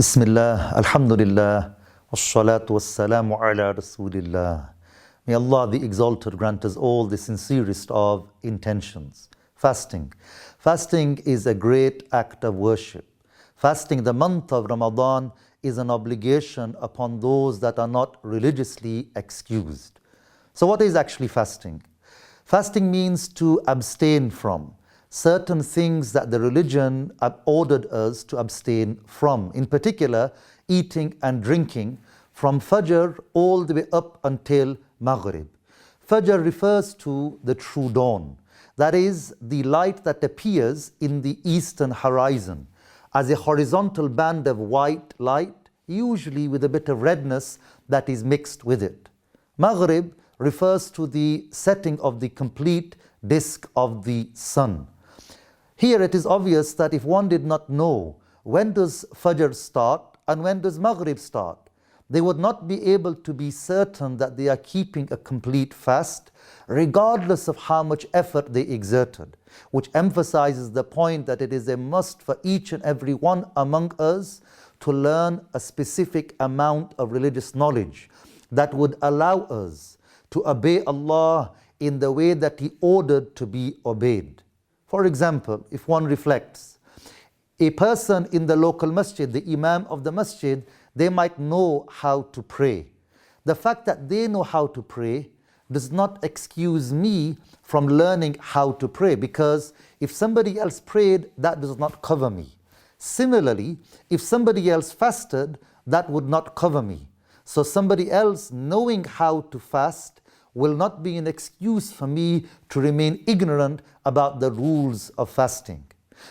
Bismillah, Alhamdulillah, wassalatu wassalamu ala Rasulillah. May Allah the Exalted grant us all the sincerest of intentions. Fasting. Fasting is a great act of worship. Fasting the month of Ramadan is an obligation upon those that are not religiously excused. So what is actually fasting? Fasting means to abstain from certain things that the religion ordered us to abstain from. In particular, eating and drinking from Fajr all the way up until Maghrib. Fajr refers to the true dawn. That is the light that appears in the eastern horizon as a horizontal band of white light, usually with a bit of redness that is mixed with it. Maghrib refers to the setting of the complete disk of the sun. Here it is obvious that if one did not know when does Fajr start and when does Maghrib start, they would not be able to be certain that they are keeping a complete fast, regardless of how much effort they exerted, which emphasizes the point that it is a must for each and every one among us to learn a specific amount of religious knowledge that would allow us to obey Allah in the way that He ordered to be obeyed. For example, if one reflects, a person in the local masjid, the imam of the masjid, they might know how to pray. The fact that they know how to pray does not excuse me from learning how to pray, because if somebody else prayed, that does not cover me. Similarly, if somebody else fasted, that would not cover me. So somebody else knowing how to fast will not be an excuse for me to remain ignorant about the rules of fasting.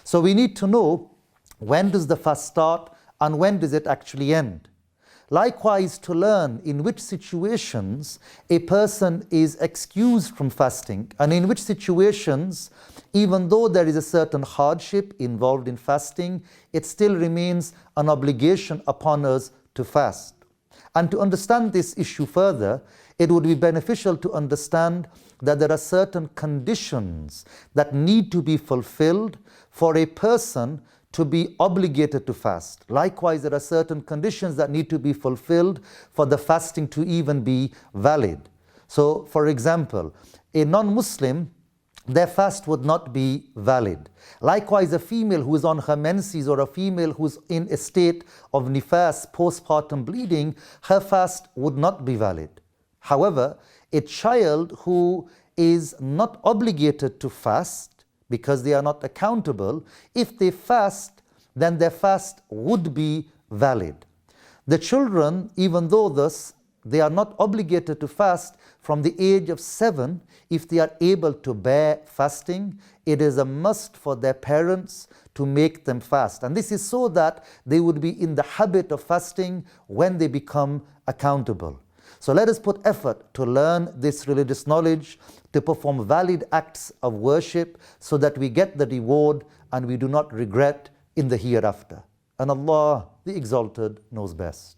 So we need to know when does the fast start and when does it actually end. Likewise, to learn in which situations a person is excused from fasting and in which situations, even though there is a certain hardship involved in fasting, it still remains an obligation upon us to fast. And to understand this issue further, it would be beneficial to understand that there are certain conditions that need to be fulfilled for a person to be obligated to fast. Likewise, there are certain conditions that need to be fulfilled for the fasting to even be valid. So, for example, a non-Muslim, their fast would not be valid. Likewise, a female who is on her menses or a female who is in a state of nifas, postpartum bleeding, her fast would not be valid. However, a child who is not obligated to fast because they are not accountable, if they fast, then their fast would be valid. The children, even though thus they are not obligated to fast from the age of 7, if they are able to bear fasting, it is a must for their parents to make them fast. And this is so that they would be in the habit of fasting when they become accountable. So let us put effort to learn this religious knowledge, to perform valid acts of worship so that we get the reward and we do not regret in the hereafter. And Allah, the Exalted, knows best.